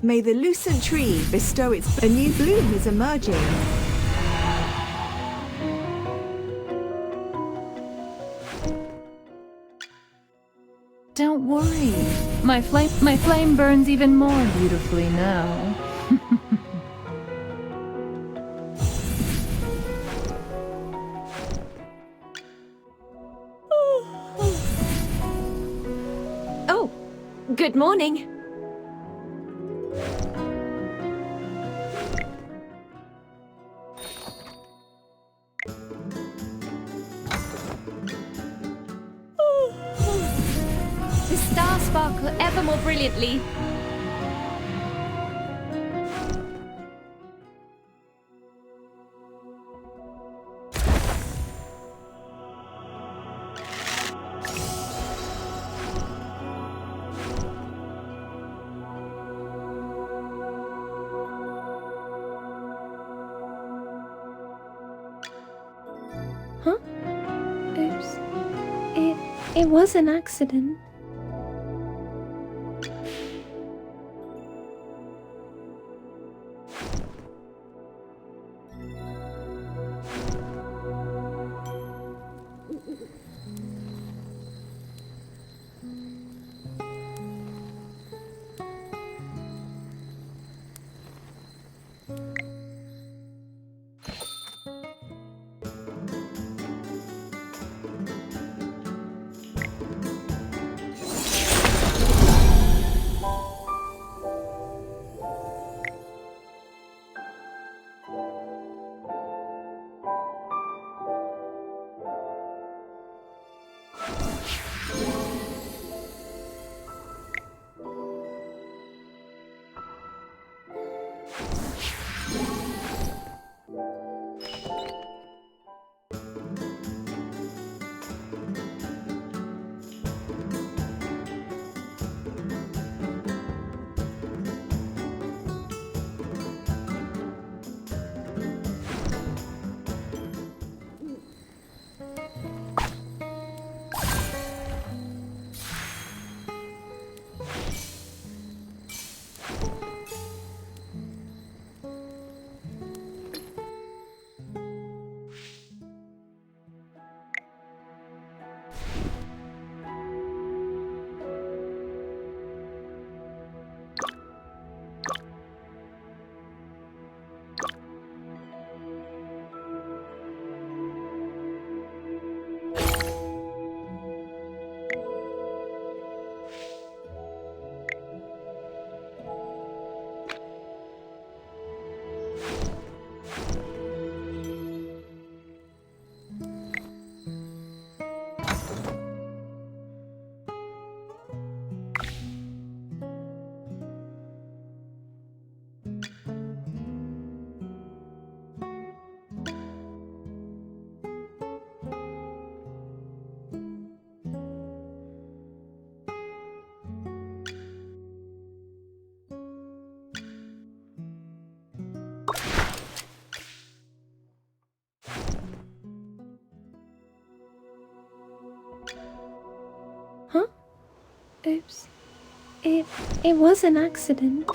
May the lucent tree bestow its... A new bloom is emerging. Don't worry. My flame burns even more beautifully now. Oh, good morning. The stars sparkle ever more brilliantly. Huh? Oops. It was an accident. It was an accident.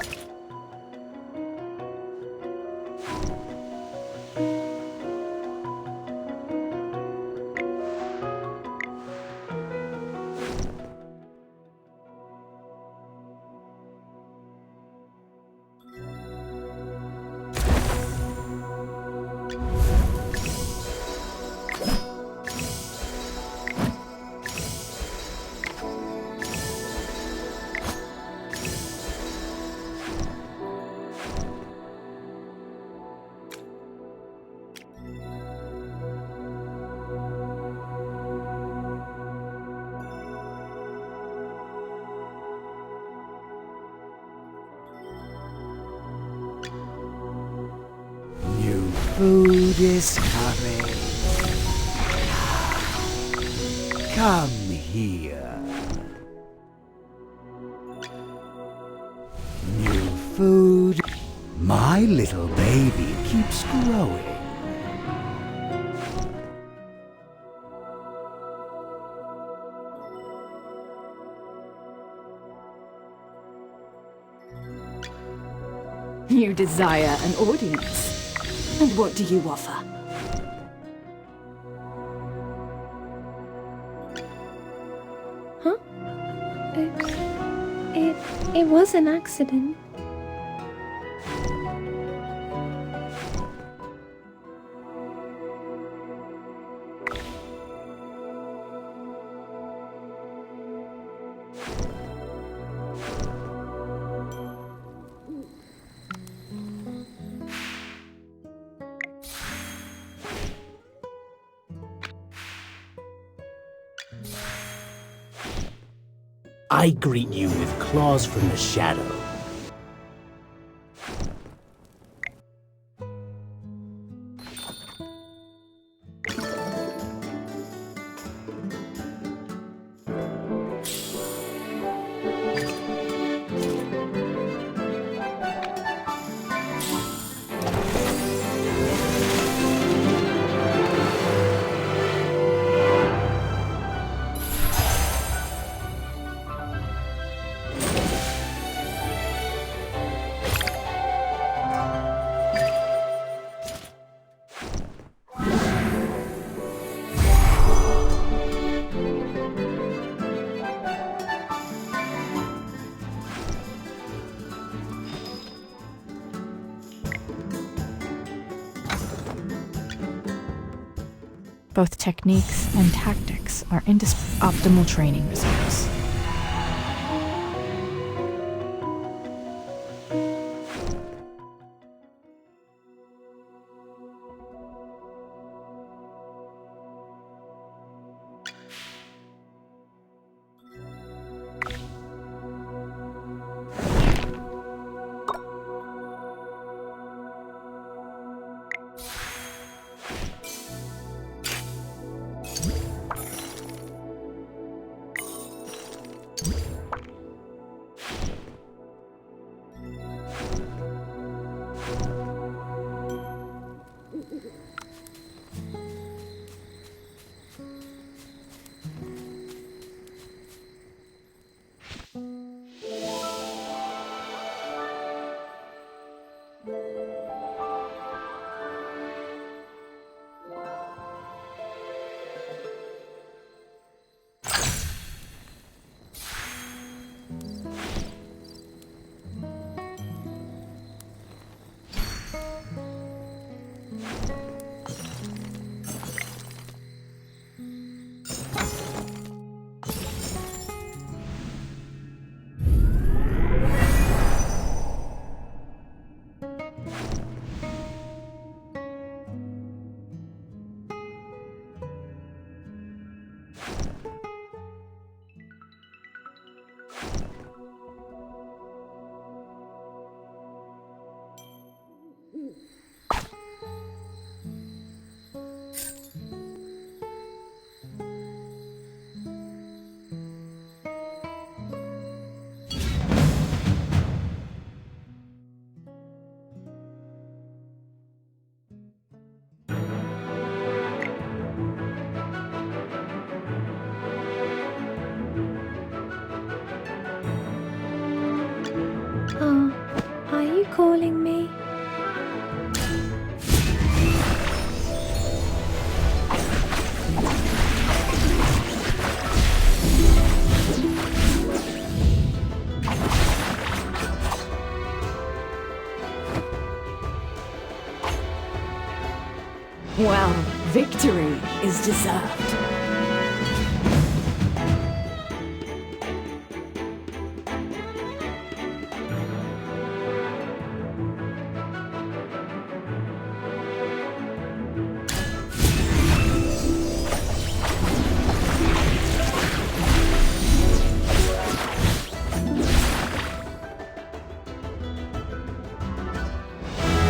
Food is coming. Come here. New food. My little baby keeps growing. You desire an audience. And what do you offer? Huh? Oops. It was an accident. I greet you with claws from the shadow. Both techniques and tactics are optimal training results. calling me? Well, victory is deserved.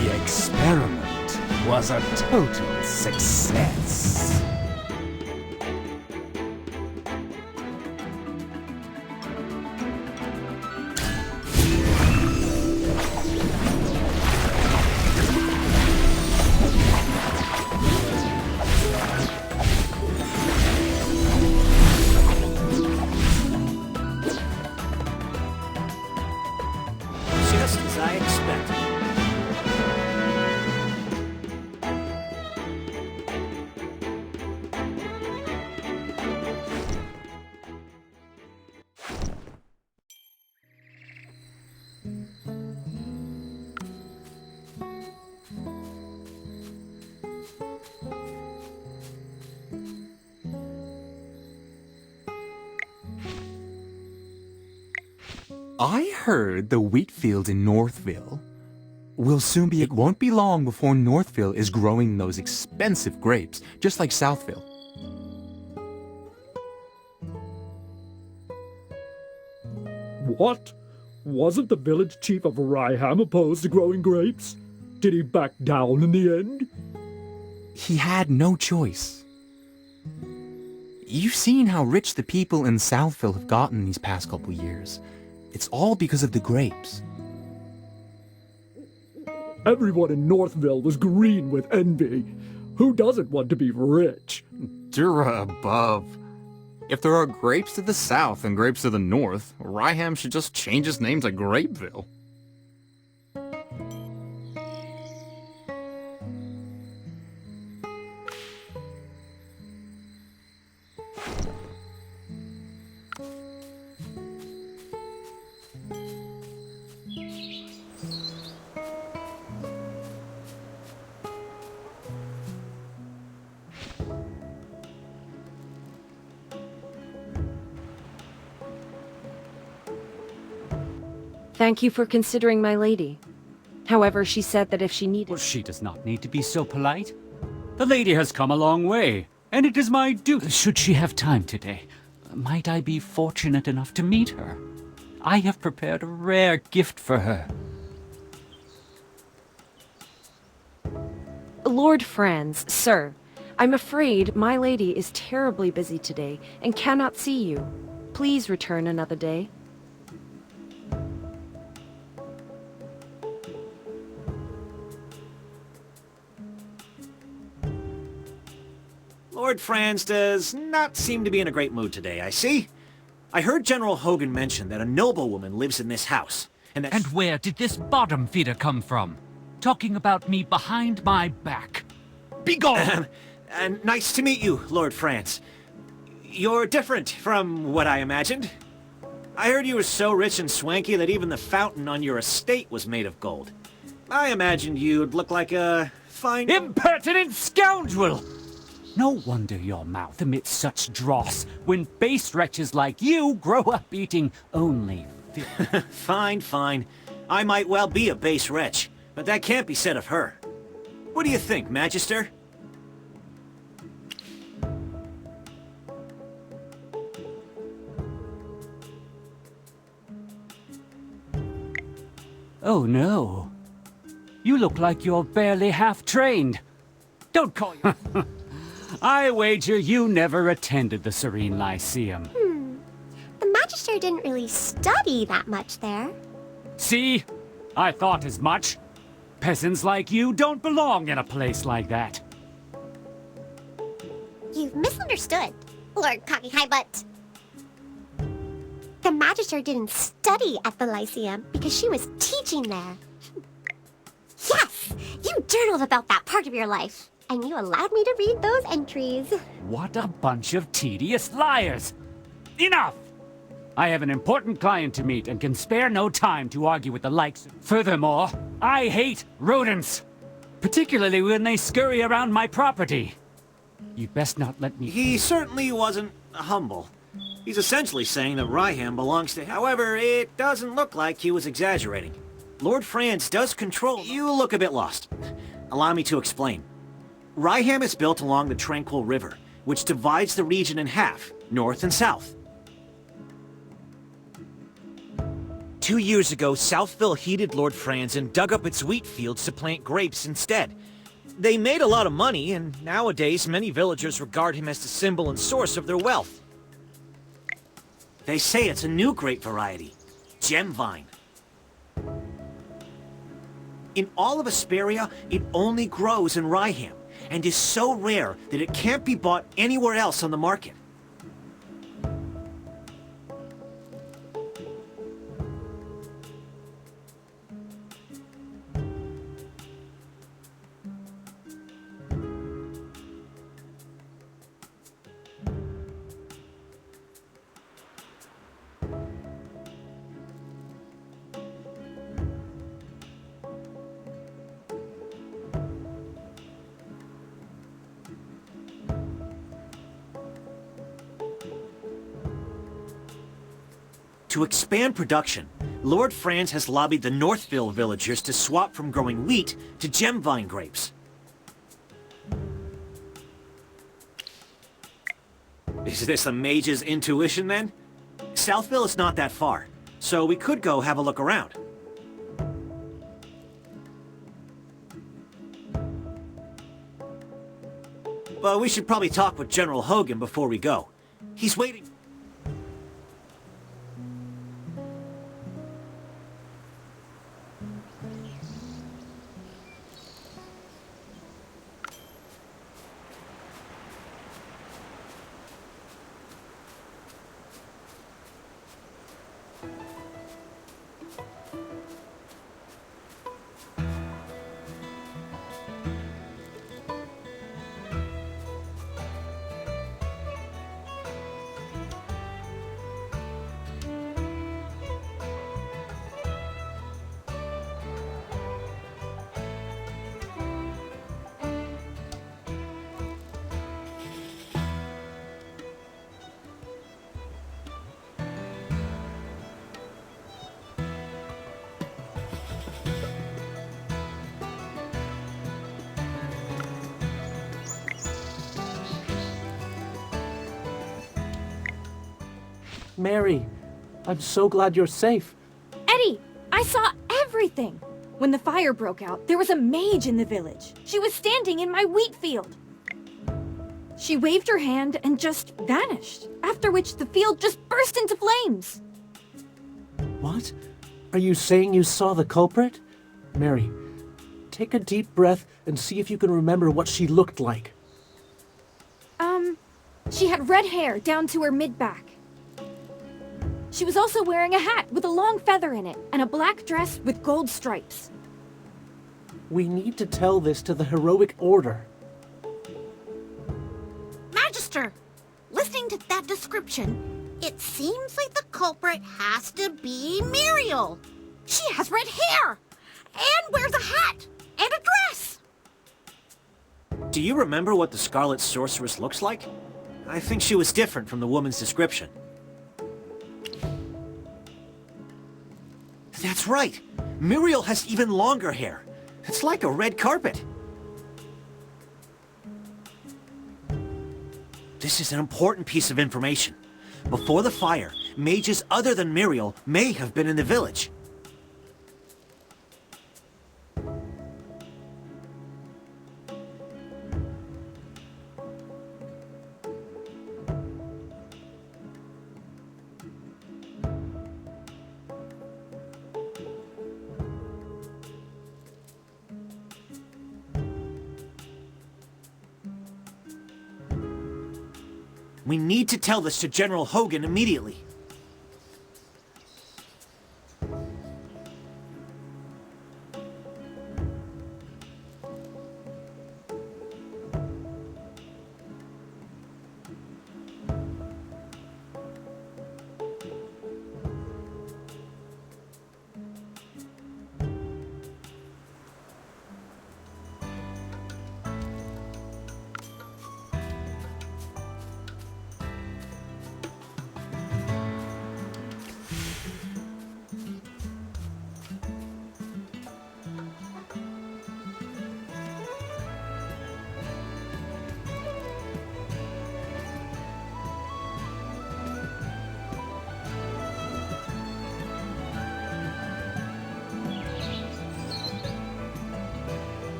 The experiment was a total success. Just as I expected. I heard the wheat fields in Northville will soon be... It won't be long before Northville is growing those expensive grapes, just like Southville. What? Wasn't the village chief of Ryham opposed to growing grapes? Did he back down in the end? He had no choice. You've seen how rich the people in Southville have gotten these past couple years. It's all because of the grapes. Everyone in Northville was green with envy. Who doesn't want to be rich? Dura above. If there are grapes to the south and grapes to the north, Ryham should just change its name to Grapeville. Thank you for considering my lady. However, she said that if she needed... Well, she does not need to be so polite. The lady has come a long way, and it is my duty. Should she have time today, might I be fortunate enough to meet her? I have prepared a rare gift for her. Lord Franz, sir, I'm afraid my lady is terribly busy today and cannot see you. Please return another day. Lord Franz does not seem to be in a great mood today, I see. I heard General Hogan mention that a noblewoman lives in this house, and that... And where did this bottom feeder come from? Talking about me behind my back. Begone! And nice to meet you, Lord Franz. You're different from what I imagined. I heard you were so rich and swanky that even the fountain on your estate was made of gold. I imagined you'd look like a fine... Impertinent scoundrel! No wonder your mouth emits such dross when base wretches like you grow up eating only filth. Fine, fine. I might well be a base wretch, but that can't be said of her. What do you think, Magister? Oh no. You look like you're barely half-trained. Don't call you... I wager you never attended the Serene Lyceum. The Magister didn't really study that much there. See? I thought as much. Peasants like you don't belong in a place like that. You've misunderstood, Lord Cocky High Butt. The Magister didn't study at the Lyceum because she was teaching there. You journaled about that part of your life, and you allowed me to read those entries. What a bunch of tedious liars! Enough! I have an important client to meet and can spare no time to argue with the likes. Furthermore, I hate rodents, particularly when they scurry around my property. You'd best not let me... He certainly wasn't humble. He's essentially saying that Ryham belongs to... However, it doesn't look like he was exaggerating. Lord Franz does control... You look a bit lost. Allow me to explain. Ryham is built along the Tranquil River, which divides the region in half, north and south. 2 years ago, Southville heeded Lord Franz and dug up its wheat fields to plant grapes instead. They made a lot of money, and nowadays many villagers regard him as the symbol and source of their wealth. They say it's a new grape variety, Gem Vine. In all of Asperia, it only grows in Ryham, and is so rare that it can't be bought anywhere else on the market. To expand production, Lord Franz has lobbied the Northville villagers to swap from growing wheat to gem vine grapes. Is this a mage's intuition, then? Southville is not that far, so we could go have a look around. But we should probably talk with General Hogan before we go. He's waiting. Mary, I'm so glad you're safe. Eddie, I saw everything! When the fire broke out, there was a mage in the village. She was standing in my wheat field. She waved her hand and just vanished, after which the field just burst into flames. What? Are you saying you saw the culprit? Mary, take a deep breath and see if you can remember what she looked like. She had red hair down to her mid-back. She was also wearing a hat with a long feather in it, and a black dress with gold stripes. We need to tell this to the heroic order. Magister, listening to that description, it seems like the culprit has to be Muriel. She has red hair, and wears a hat, and a dress. Do you remember what the Scarlet Sorceress looks like? I think she was different from the woman's description. That's right! Muriel has even longer hair. It's like a red carpet. This is an important piece of information. Before the fire, mages other than Muriel may have been in the village. We need to tell this to General Hogan immediately.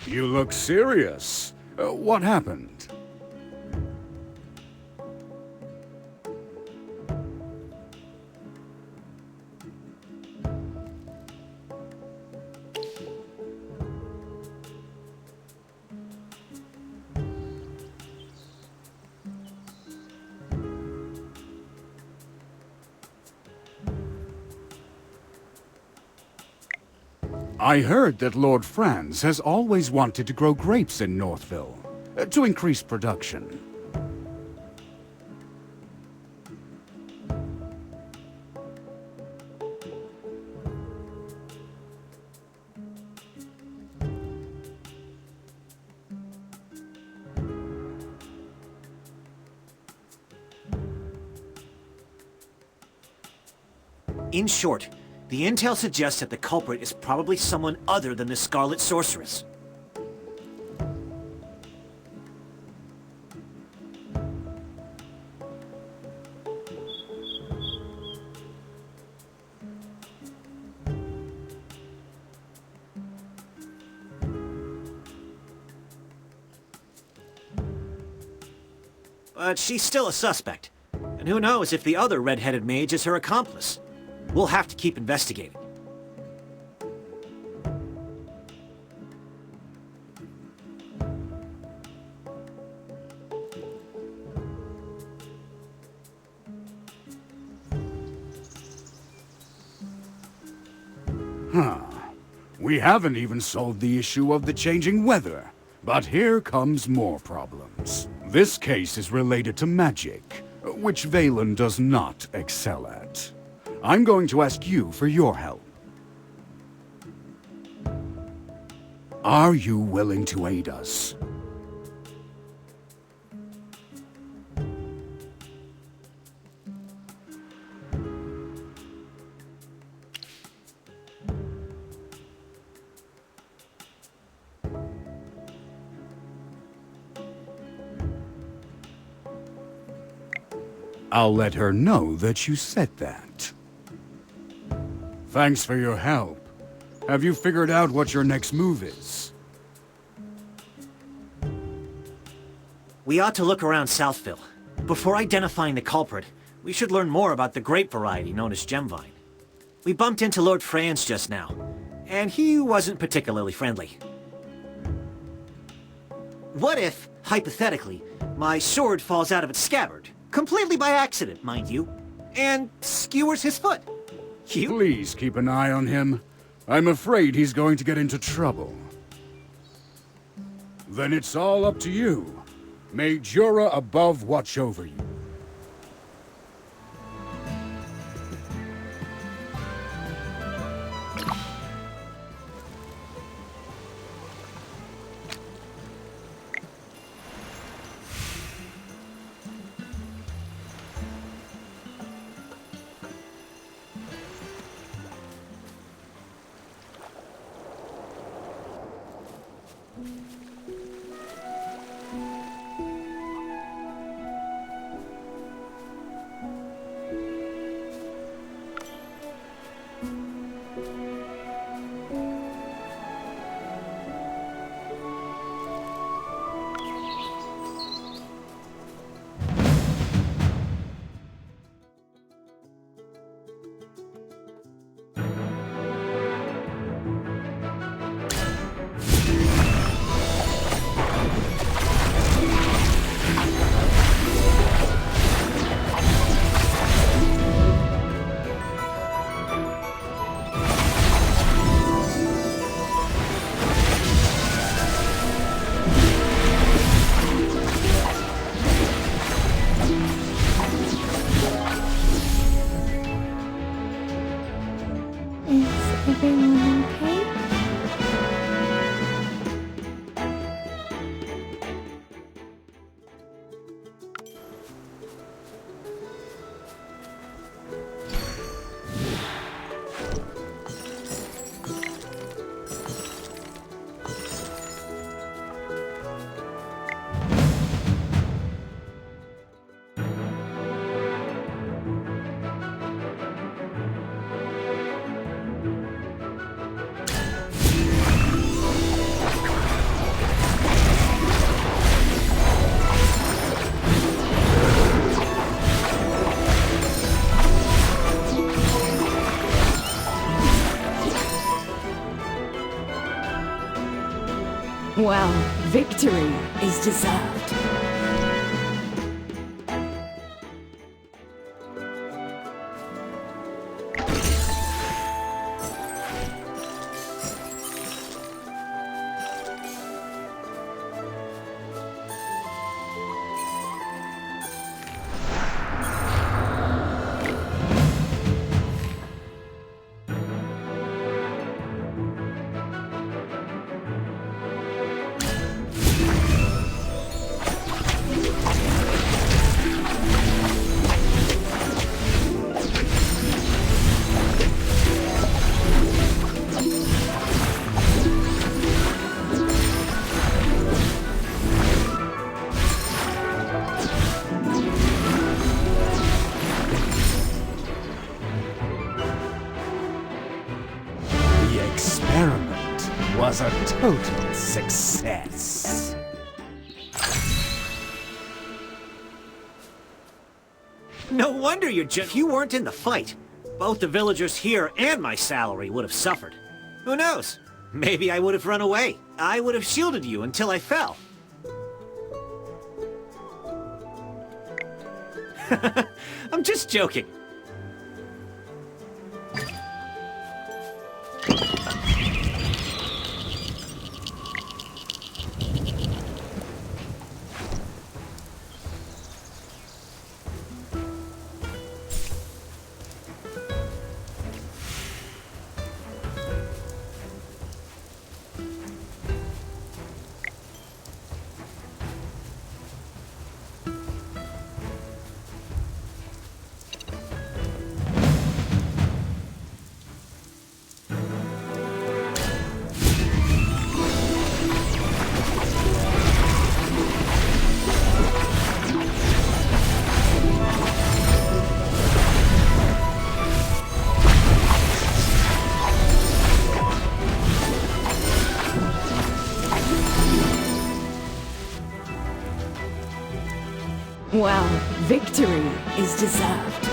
You look serious. What happened? I heard that Lord Franz has always wanted to grow grapes in Northville, to increase production. In short, the intel suggests that the culprit is probably someone other than the Scarlet Sorceress. But she's still a suspect. And who knows if the other red-headed mage is her accomplice. We'll have to keep investigating. We haven't even solved the issue of the changing weather. But here comes more problems. This case is related to magic, which Valen does not excel at. I'm going to ask you for your help. Are you willing to aid us? I'll let her know that you said that. Thanks for your help. Have you figured out what your next move is? We ought to look around Southville. Before identifying the culprit, we should learn more about the grape variety known as Gemvine. We bumped into Lord Franz just now, and he wasn't particularly friendly. What if, hypothetically, my sword falls out of its scabbard? Completely by accident, mind you, and skewers his foot. Please keep an eye on him. I'm afraid he's going to get into trouble. Then it's all up to you. May Jura above watch over you. Well, victory is deserved. The experiment was a total success. No wonder if you weren't in the fight. Both the villagers here and my salary would have suffered. Who knows? Maybe I would have run away. I would have shielded you until I fell. I'm just joking. Well, victory is deserved.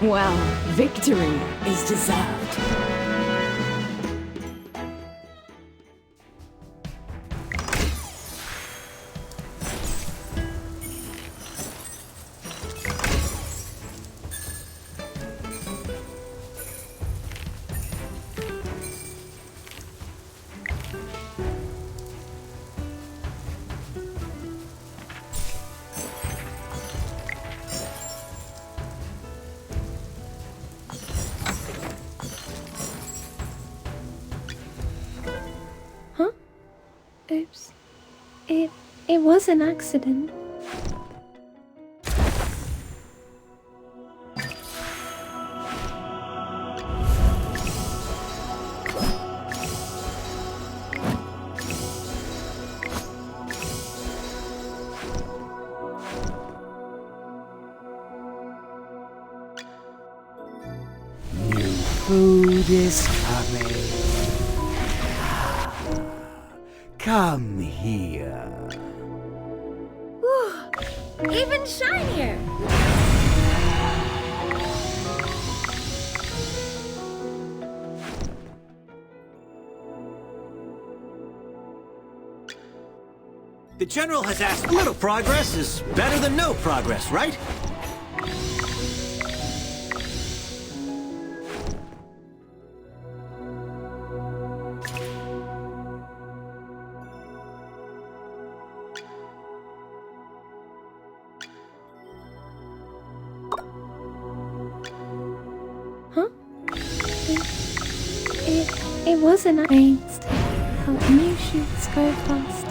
Well, victory is deserved. Oops. It was an accident. New food is coming. Come here. Even shinier! The General has asked, little progress is better than no progress, right? Huh? It was an accident. Help new shoots go faster.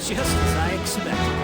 Just as I expected.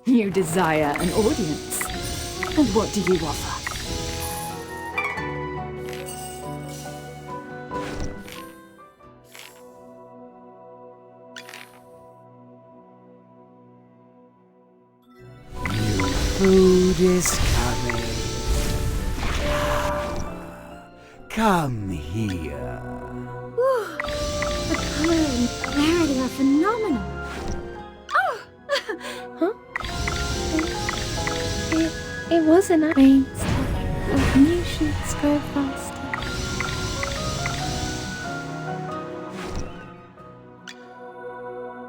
You desire an audience. And what do you offer? Food is coming. Come here. The color and clarity are phenomenal. It wasn't a rain stuff. New shoots grow faster.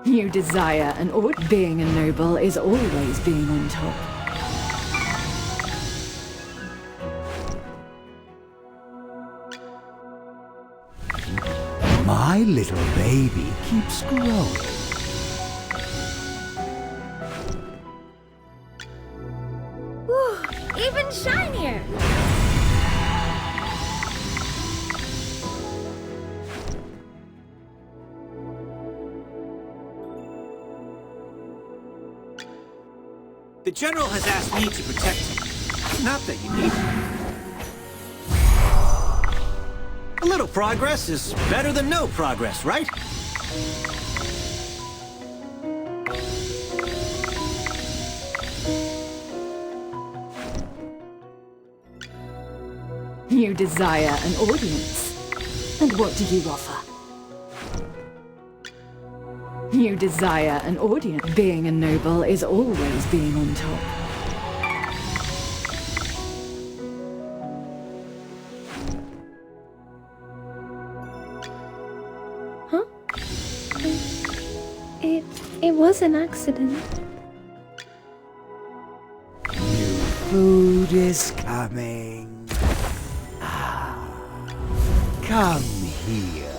You desire an audience. Being a noble is always being on top. My little baby keeps growing. Even shinier! The General has asked me to protect him. Not that you need to. A little progress is better than no progress, right? You desire an audience. And what do you offer? You desire an audience. Being a noble is always being on top. Huh? It was an accident. New food is coming. Come here.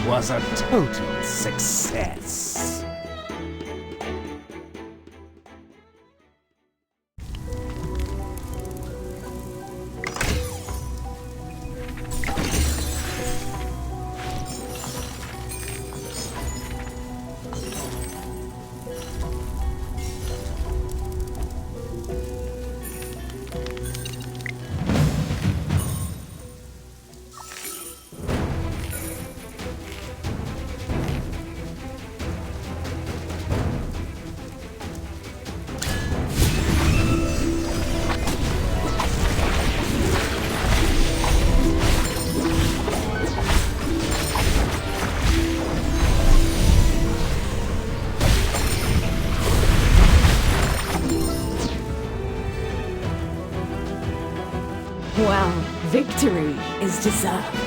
Was a total success. Well, victory is deserved.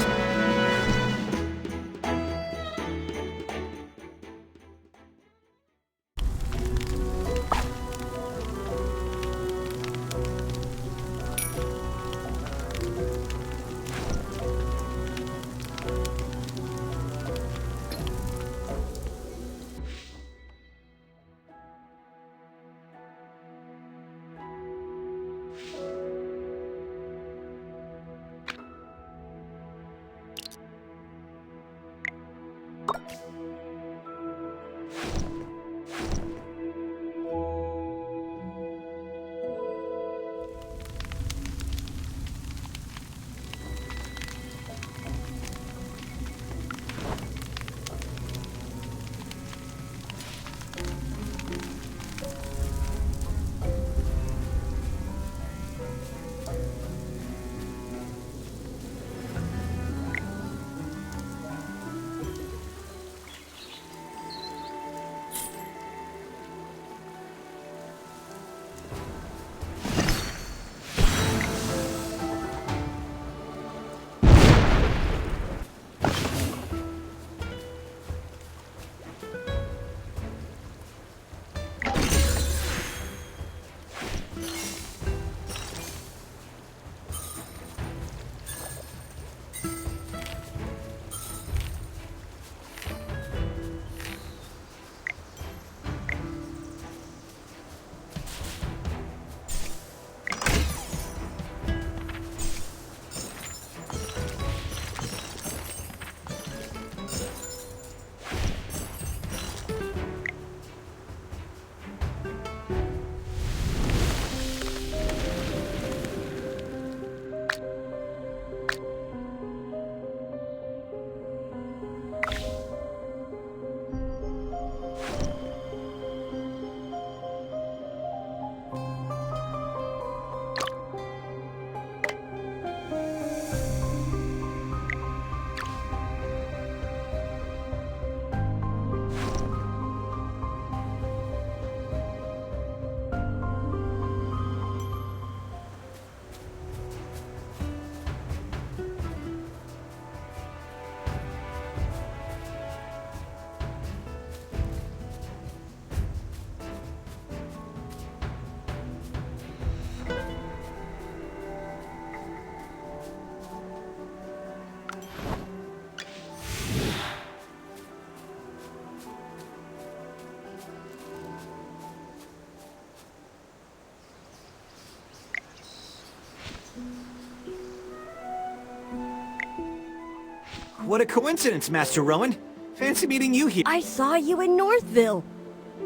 what a coincidence, Master Rowan. Fancy meeting you here. I saw you in Northville.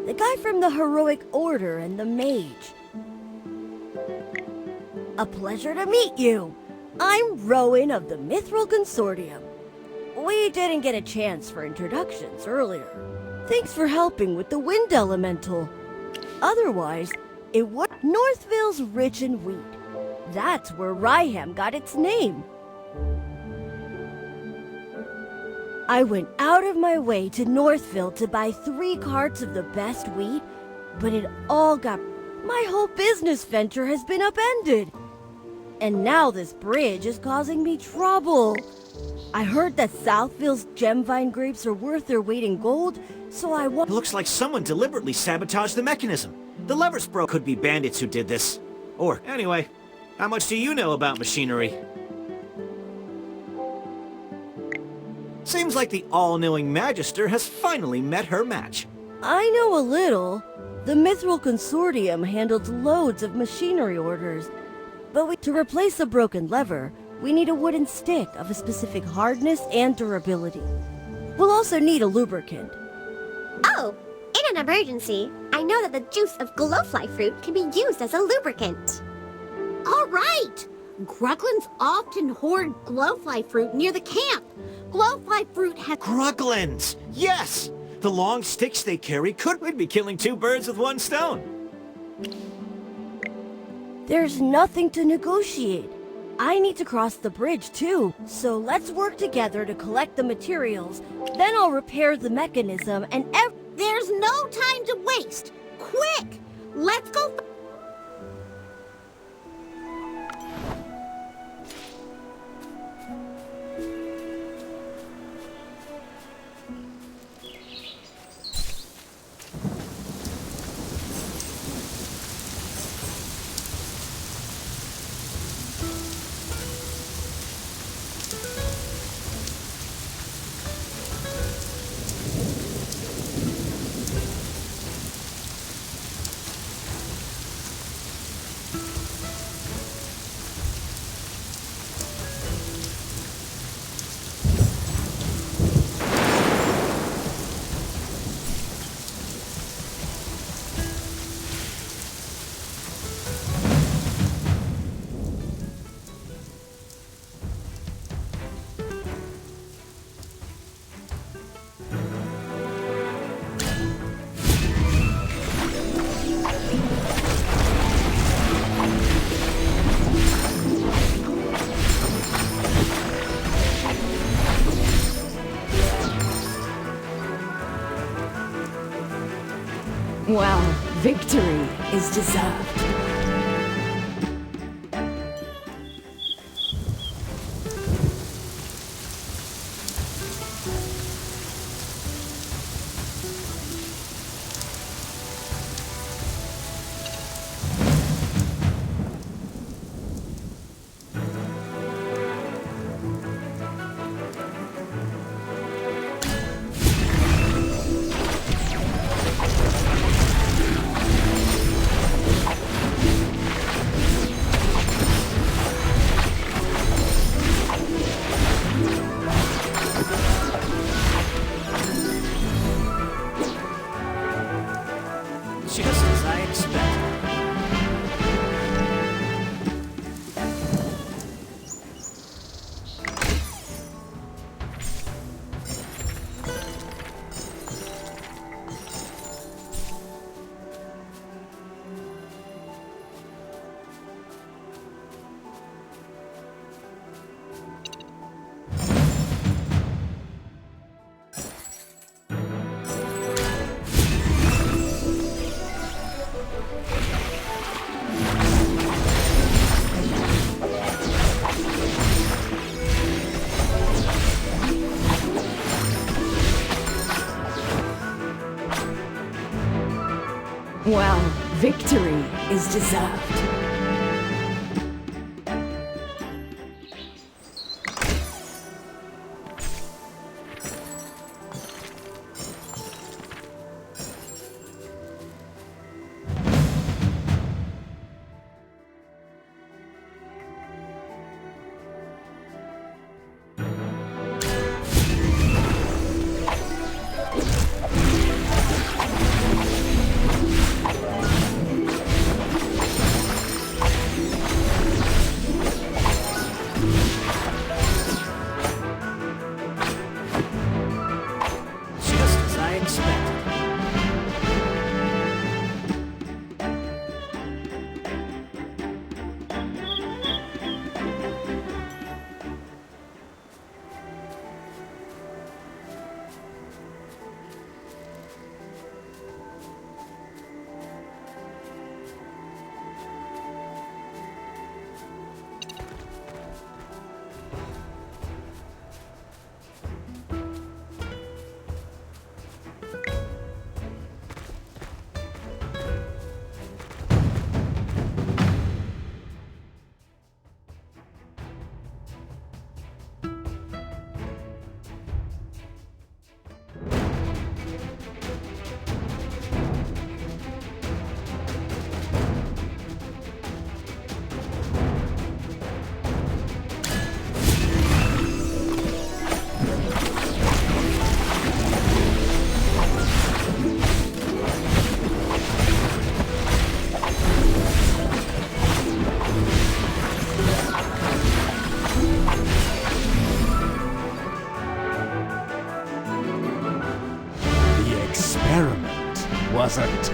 The guy from the Heroic Order and the Mage. A pleasure to meet you. I'm Rowan of the Mithril Consortium. We didn't get a chance for introductions earlier. Thanks for helping with the Wind Elemental. Otherwise, it would... Northville's rich in wheat. That's where Ryham got its name. I went out of my way to Northville to buy 3 carts of the best wheat, but it all got... My whole business venture has been upended. And now this bridge is causing me trouble. I heard that Southville's gemvine grapes are worth their weight in gold, so I want... It looks like someone deliberately sabotaged the mechanism. The levers broke. Could be bandits who did this. Or, anyway, how much do you know about machinery? Seems like the all-knowing Magister has finally met her match. I know a little. The Mithril Consortium handles loads of machinery orders. But to replace a broken lever, we need a wooden stick of a specific hardness and durability. We'll also need a lubricant. Oh, in an emergency, I know that the juice of glowfly fruit can be used as a lubricant. All right! Gruglins often hoard glowfly fruit near the camp. Glowfly fruit has... Gruglins! Yes! The long sticks they carry could be killing 2 birds with 1 stone. There's nothing to negotiate. I need to cross the bridge too, so let's work together to collect the materials. Then I'll repair the mechanism and There's no time to waste! Quick! Let's go... Well, victory is deserved. Just as I expected. Well, victory is deserved.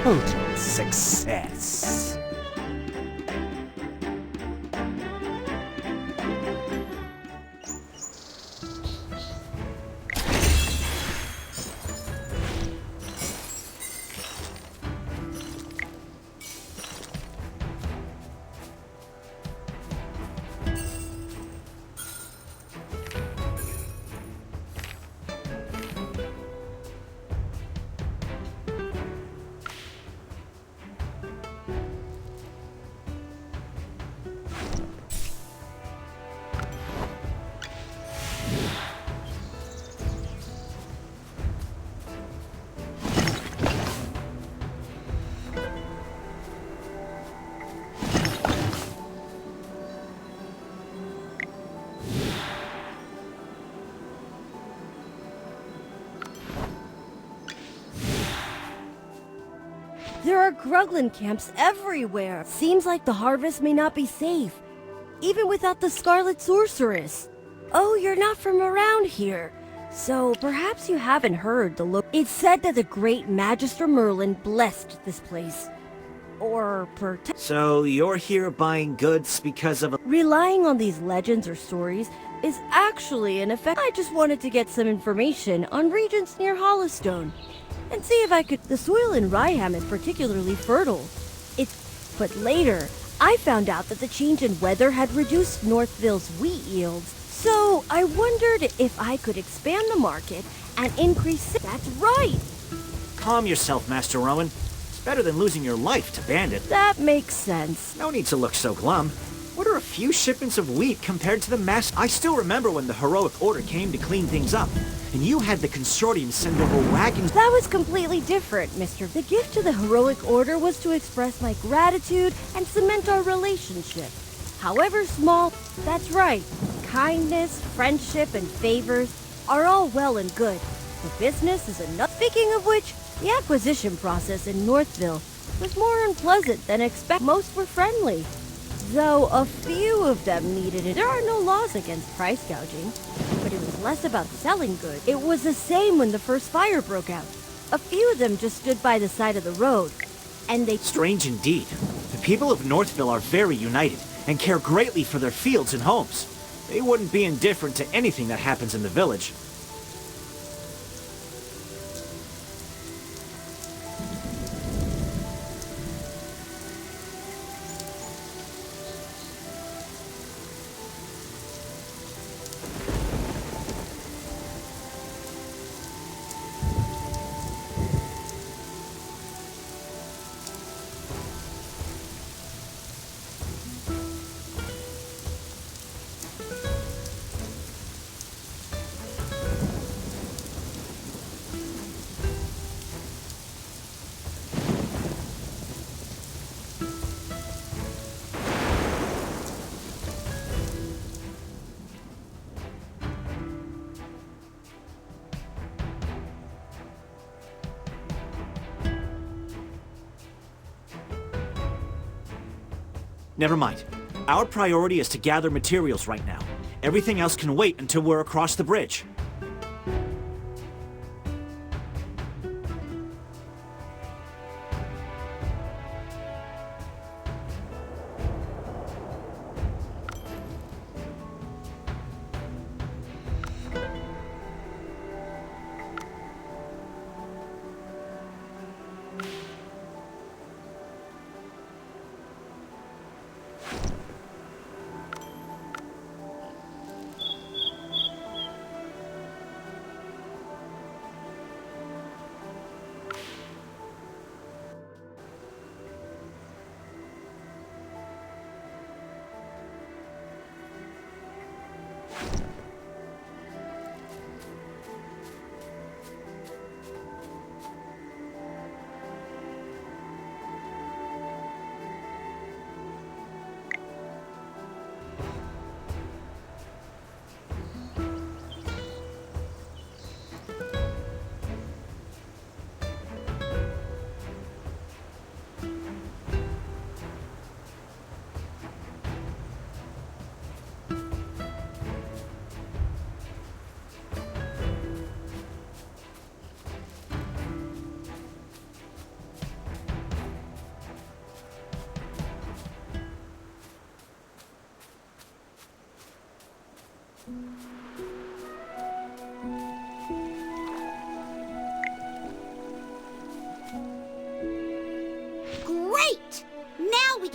total success. There are Gruglin camps everywhere. Seems like the harvest may not be safe, even without the Scarlet Sorceress. Oh, you're not from around here, so perhaps you haven't heard the It's said that the great Magister Merlin blessed this place. Or So you're here buying goods because of a... Relying on these legends or stories is actually an effect. I just wanted to get some information on regions near Hollowstone and see if I could. The soil in Ryham is particularly fertile. But later, I found out that the change in weather had reduced Northville's wheat yields. So I wondered if I could expand the market and increase. That's right. Calm yourself, Master Rowan. It's better than losing your life to bandit. That makes sense. No need to look so glum. What are a few shipments of wheat compared to the mass? I still remember when the Heroic Order came to clean things up, and you had the Consortium send over wagons. That was completely different, mister. The gift to the Heroic Order was to express my gratitude and cement our relationship. However small, that's right. Kindness, friendship, and favors are all well and good. But business is enough. Speaking of which, the acquisition process in Northville was more unpleasant than expected. Most were friendly, though a few of them needed it. There are no laws against price gouging, but it was less about selling goods. It was the same when the first fire broke out. A few of them just stood by the side of the road, and they... Strange indeed. The people of Northville are very united and care greatly for their fields and homes. They wouldn't be indifferent to anything that happens in the village. Never mind. Our priority is to gather materials right now. Everything else can wait until we're across the bridge.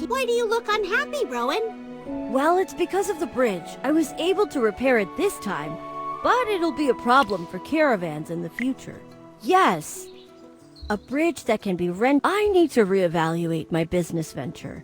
Why do you look unhappy, Rowan? Well, it's because of the bridge. I was able to repair it this time, but it'll be a problem for caravans in the future. Yes, a bridge that can be rented. I need to reevaluate my business venture.